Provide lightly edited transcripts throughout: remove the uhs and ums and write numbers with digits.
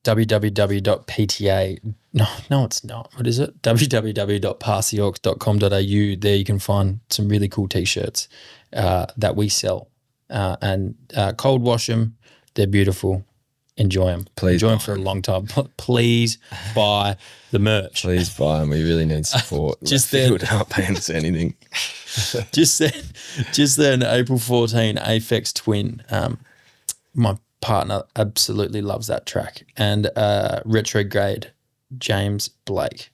www.pta. No, it's not. What is it? www.passyhawks.com.au. There you can find some really cool T-shirts that we sell. And cold wash them. They're beautiful. Enjoy them. Please enjoy them buy for a them. long time. Please buy the merch. Please buy them. We really need support. Just Left field aren't paying us anything. just then, April 14, Aphex Twin. My partner absolutely loves that track. And Retrograde, James Blake.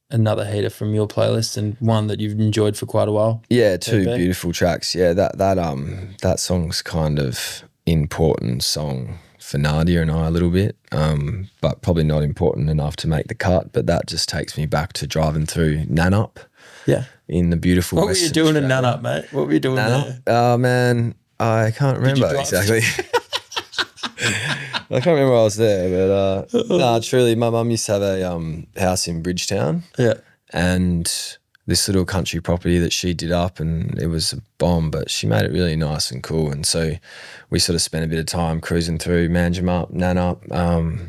Another heater from your playlist and one that you've enjoyed for quite a while. Yeah, two beautiful tracks. Yeah, that song's kind of important song for Nadia and I a little bit, but probably not important enough to make the cut. But that just takes me back to driving through Nannup. Yeah. In the beautiful What were you doing in Nannup, mate? What were you doing there? Oh, man, I can't remember exactly. I can't remember I was there, but no, truly, my mum used to have a house in Bridgetown. Yeah. And this little country property that she did up, and it was a bomb, but she made it really nice and cool. And so we sort of spent a bit of time cruising through Manjimup, Nannup,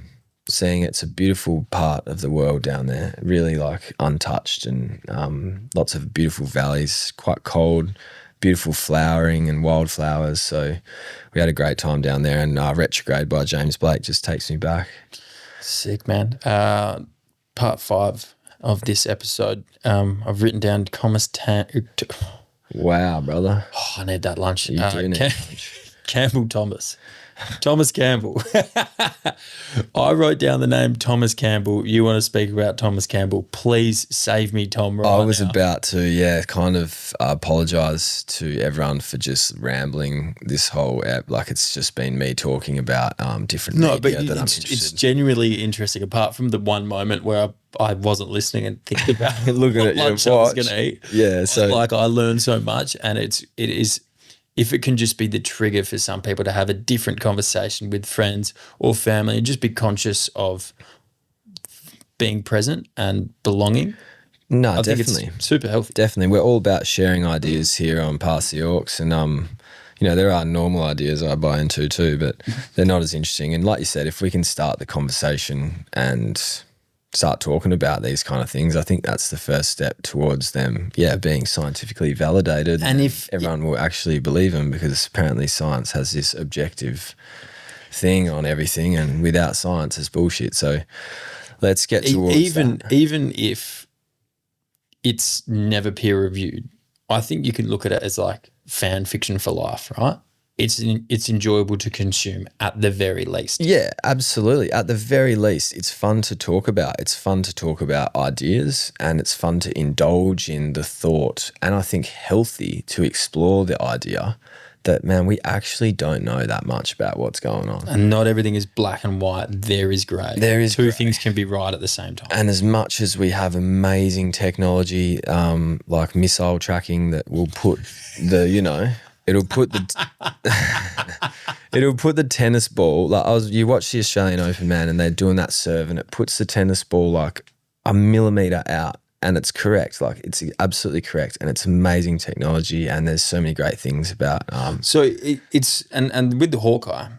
seeing it's a beautiful part of the world down there, really like untouched, and lots of beautiful valleys, quite cold, beautiful flowering and wildflowers. So we had a great time down there, and Retrograde by James Blake just takes me back. Sick, man. Part 5 of this episode, I've written down Thomas Wow, brother. Oh, I need that lunch. You do need lunch. Campbell Thomas. Thomas Campbell. I wrote down the name Thomas Campbell. You want to speak about Thomas Campbell? Please save me, Tom. Right I was now. about to, kind of apologise to everyone for just rambling this whole app. Like it's just been me talking about different media that I'm interested it's genuinely interesting. Apart from the one moment where I wasn't listening and thinking about looking what at your lunch I was going to eat. Yeah, so like I learned so much, and it is. If it can just be the trigger for some people to have a different conversation with friends or family and just be conscious of being present and belonging. No, I definitely. think it's super healthy. Definitely. We're all about sharing ideas here on Pass the Orcs, and there are normal ideas I buy into too, but they're not as interesting. And like you said, if we can start the conversation and start talking about these kind of things, I think that's the first step towards them, being scientifically validated. And if everyone will actually believe them, because apparently science has this objective thing on everything, and without science, it's bullshit. So let's get towards that. Even if it's never peer reviewed, I think you can look at it as like fan fiction for life, right? It's enjoyable to consume at the very least. Yeah, absolutely. At the very least, it's fun to talk about. It's fun to talk about ideas, and it's fun to indulge in the thought, and I think healthy to explore the idea that, man, we actually don't know that much about what's going on. And not everything is black and white. There is grey. There is Two grey. things can be right at the same time. And as much as we have amazing technology, like missile tracking that will put it'll put the tennis ball, like you watch the Australian Open, man, and they're doing that serve, and it puts the tennis ball like a millimetre out, and it's correct. Like it's absolutely correct, and it's amazing technology, and there's so many great things about. So it's and with the Hawkeye,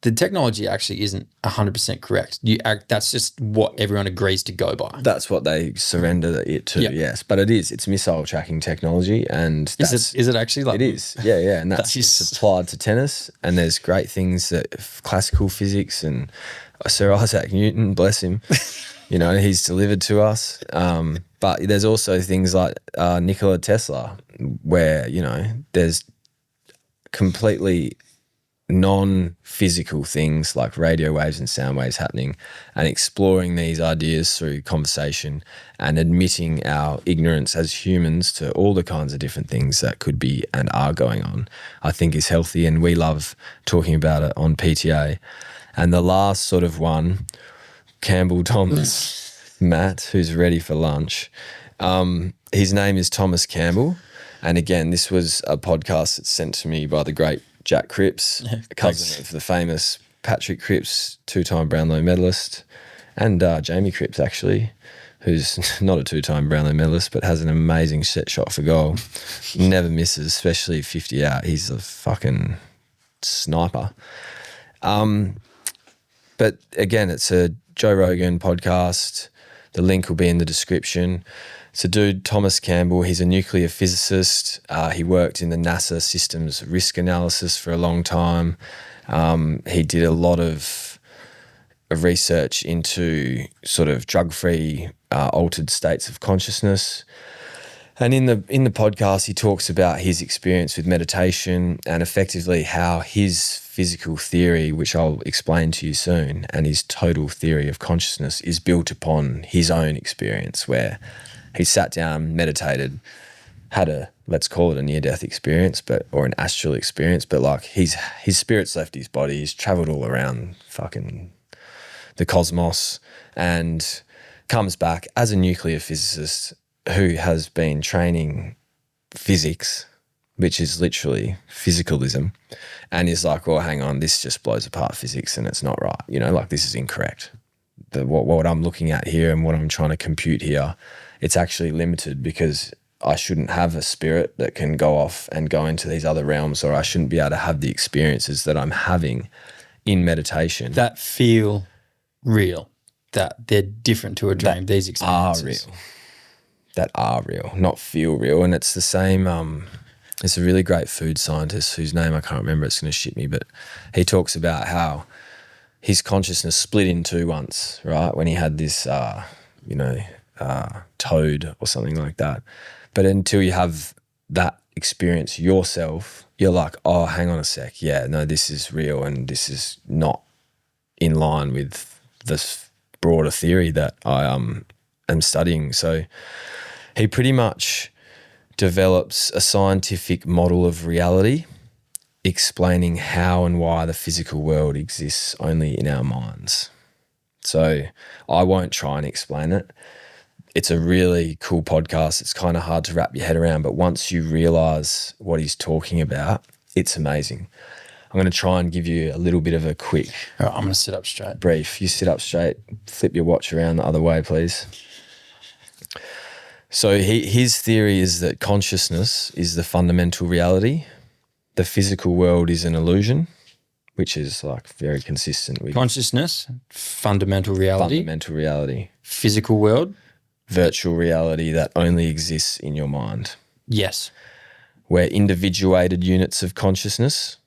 the technology actually isn't 100% correct. That's just what everyone agrees to go by. That's what they surrender it to, yes. But it's missile tracking technology, and is it actually like it is, yeah, and that's applied to tennis. And there's great things that classical physics and Sir Isaac Newton, bless him, he's delivered to us. But there's also things like Nikola Tesla, where there's completely non-physical things like radio waves and sound waves happening, and exploring these ideas through conversation and admitting our ignorance as humans to all the kinds of different things that could be and are going on, I think is healthy, and we love talking about it on PTA. And the last sort of one, Campbell Thomas, Matt, who's ready for lunch. His name is Thomas Campbell, and again, this was a podcast that's sent to me by the great Jack Cripps, cousin of the famous Patrick Cripps, 2-time Brownlow medalist, and Jamie Cripps, actually, who's not a 2-time Brownlow medalist but has an amazing set shot for goal. Never misses, especially 50 out. He's a fucking sniper. But again, it's a Joe Rogan podcast. The link will be in the description. It's a dude, Thomas Campbell. He's a nuclear physicist. He worked in the NASA systems risk analysis for a long time. He did a lot of research into sort of drug-free altered states of consciousness. And in the podcast, he talks about his experience with meditation and effectively how his physical theory, which I'll explain to you soon, and his total theory of consciousness is built upon his own experience, where he sat down, meditated, had a, let's call it a near-death experience, or an astral experience, but like his spirit's left his body. He's traveled all around fucking the cosmos and comes back as a nuclear physicist who has been training physics, which is literally physicalism, and is like, well, hang on, this just blows apart physics and it's not right. You know, like this is incorrect. What I'm looking at here and what I'm trying to compute here, it's actually limited because I shouldn't have a spirit that can go off and go into these other realms, or I shouldn't be able to have the experiences that I'm having in meditation. That feel real, that they're different to a dream, these experiences. That are real, not feel real. And it's the same, it's a really great food scientist whose name I can't remember, it's going to shit me, but he talks about how his consciousness split in two once, right? When he had this, toad or something like that. But until you have that experience yourself, you're like, oh, hang on a sec. Yeah, no, this is real and this is not in line with this broader theory that I am studying. So he pretty much develops a scientific model of reality explaining how and why the physical world exists only in our minds. So I won't try and explain it. It's a really cool podcast. It's kind of hard to wrap your head around, but once you realize what he's talking about, it's amazing. I'm going to try and give you a little bit of a quick... All right, I'm going to sit up straight. Brief. You sit up straight. Flip your watch around the other way, please. So his theory is that consciousness is the fundamental reality. The physical world is an illusion, which is like very consistent with consciousness, fundamental reality. Fundamental reality. Physical world. Virtual reality that only exists in your mind. Yes. We're individuated units of consciousness.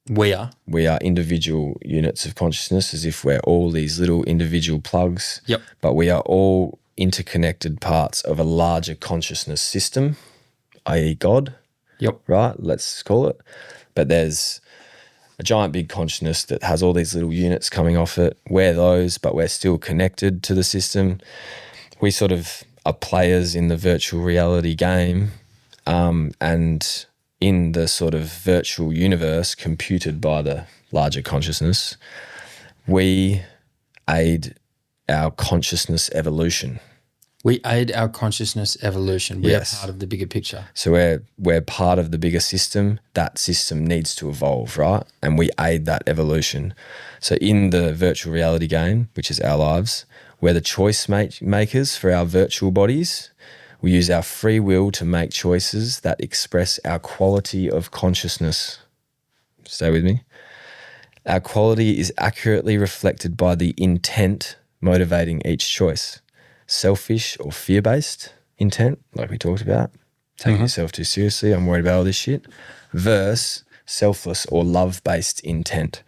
We are individual units of consciousness, as if we're all these little individual plugs. Yep. But we are all interconnected parts of a larger consciousness system, i.e. God. Yep. Right? Let's call it. But there's a giant big consciousness that has all these little units coming off it. We're those, but we're still connected to the system. We sort of are players in the virtual reality game, and in the sort of virtual universe computed by the larger consciousness, we aid our consciousness evolution. We aid our consciousness evolution. We Yes. are part of the bigger picture. So we're part of the bigger system. That system needs to evolve, right? And we aid that evolution. So in the virtual reality game, which is our lives, we're the choice makers for our virtual bodies. We use our free will to make choices that express our quality of consciousness. Stay with me. Our quality is accurately reflected by the intent motivating each choice. Selfish or fear-based intent, like we talked about, taking yourself too seriously, I'm worried about all this shit, versus selfless or love-based intent.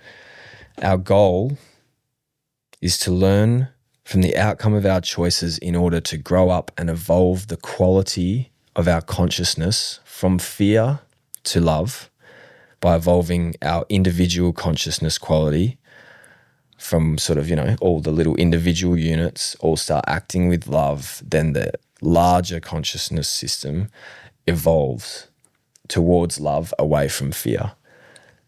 Our goal is to learn from the outcome of our choices in order to grow up and evolve the quality of our consciousness from fear to love by evolving our individual consciousness quality from sort of, all the little individual units all start acting with love, then the larger consciousness system evolves towards love away from fear.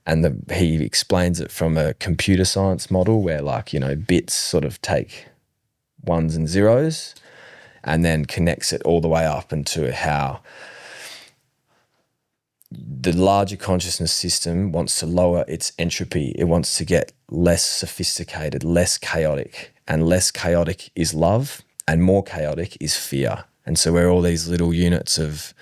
And he explains it from a computer science model where bits sort of take ones and zeros and then connects it all the way up into how the larger consciousness system wants to lower its entropy. It wants to get less sophisticated, less chaotic, and less chaotic is love and more chaotic is fear. And so we're all these little units of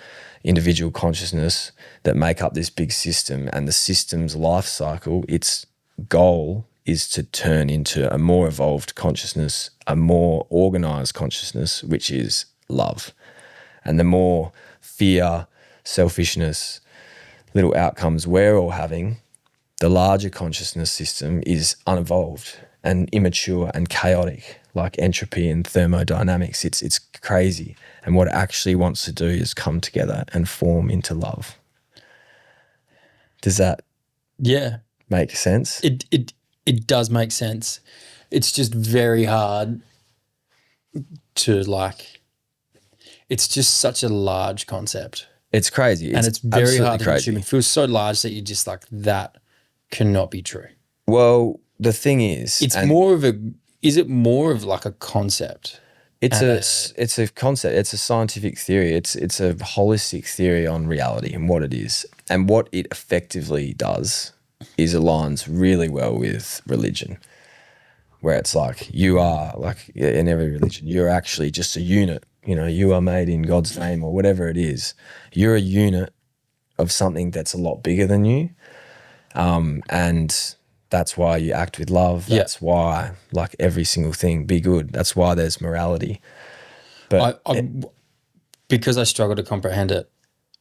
individual consciousness that make up this big system, and the system's life cycle, its goal is to turn into a more evolved consciousness, a more organized consciousness, which is love. And the more fear, selfishness, little outcomes we're all having, the larger consciousness system is unevolved and immature and chaotic, like entropy and thermodynamics. It's crazy. And what it actually wants to do is come together and form into love. Does that make sense? It does make sense. It's just very hard to like, it's just such a large concept. It's crazy. And it's very hard to consume. It feels so large that you're just like, that cannot be true. Well, the thing is, is it more of like a concept? It's a concept. It's a scientific theory. It's a holistic theory on reality and what it is. And what it effectively does is aligns really well with religion, where it's like you are, like in every religion, you're actually just a unit. You know, you are made in God's name or whatever it is. You're a unit of something that's a lot bigger than you. And that's why you act with love. That's why, like, every single thing, be good. That's why there's morality. But because I struggle to comprehend it,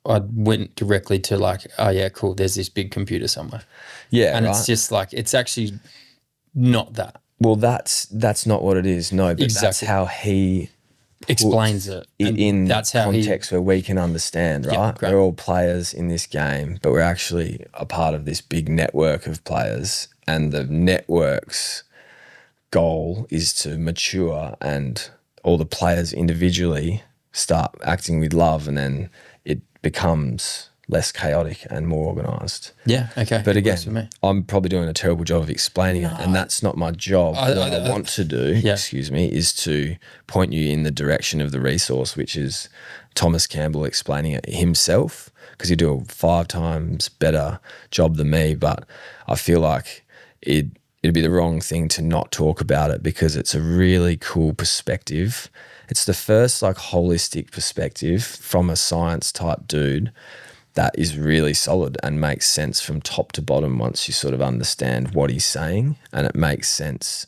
I went directly to like, oh yeah, cool, there's this big computer somewhere. Yeah, and it's just like, it's actually not that. Well, that's not what it is. No, but exactly. That's how he explains it in that's how context where we can understand, right? We're all players in this game, but we're actually a part of this big network of players, and the network's goal is to mature and all the players individually start acting with love, and then it becomes less chaotic and more organised. Yeah, okay. But again, I'm probably doing a terrible job of explaining it, and that's not my job. What I want to do, is to point you in the direction of the resource, which is Thomas Campbell explaining it himself, because he do a 5 times better job than me. But I feel like it'd be the wrong thing to not talk about it, because it's a really cool perspective. It's the first like holistic perspective from a science type dude that is really solid and makes sense from top to bottom once you sort of understand what he's saying, and it makes sense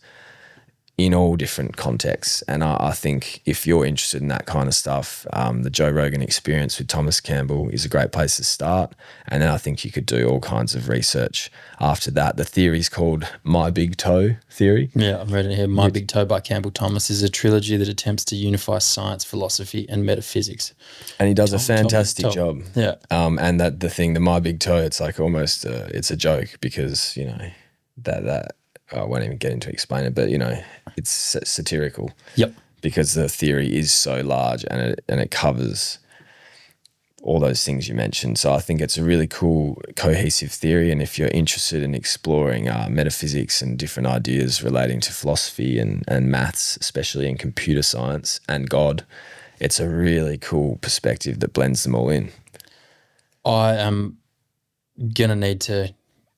in all different contexts. And I think if you're interested in that kind of stuff, the Joe Rogan Experience with Thomas Campbell is a great place to start. And then I think you could do all kinds of research after that. The theory's called My Big Toe Theory. Yeah, I've read it here. My Big Toe by Campbell Thomas is a trilogy that attempts to unify science, philosophy, and metaphysics. And he does a fantastic job. Yeah. And that the My Big Toe, it's like almost it's a joke, because, you know, that I won't even get into explain it, but, you know, it's satirical. Yep. Because the theory is so large, and it covers all those things you mentioned. So I think it's a really cool cohesive theory. And if you're interested in exploring metaphysics and different ideas relating to philosophy and maths, especially in computer science and God, it's a really cool perspective that blends them all in. I am going to need to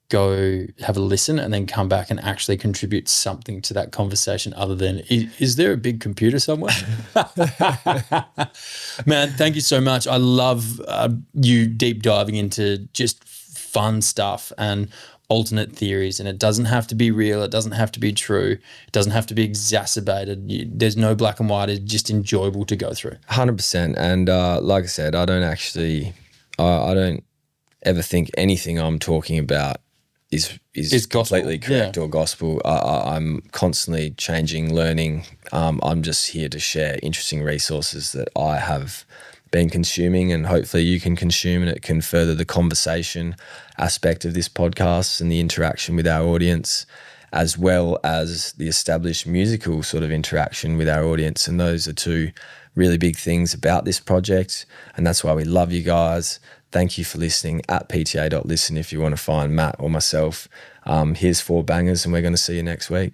go have a listen and then come back and actually contribute something to that conversation other than, is there a big computer somewhere? Man, thank you so much. I love you deep diving into just fun stuff and alternate theories, and it doesn't have to be real. It doesn't have to be true. It doesn't have to be exacerbated. There's no black and white. It's just enjoyable to go through. 100%. And like I said, I don't ever think anything I'm talking about is completely correct or gospel. I'm constantly changing, learning. I'm just here to share interesting resources that I have been consuming, and hopefully you can consume, and it can further the conversation aspect of this podcast and the interaction with our audience, as well as the established musical sort of interaction with our audience. And those are 2 really big things about this project, and that's why we love you guys. Thank you for listening. At PTA.listen if you want to find Matt or myself. Here's 4 bangers, and we're going to see you next week.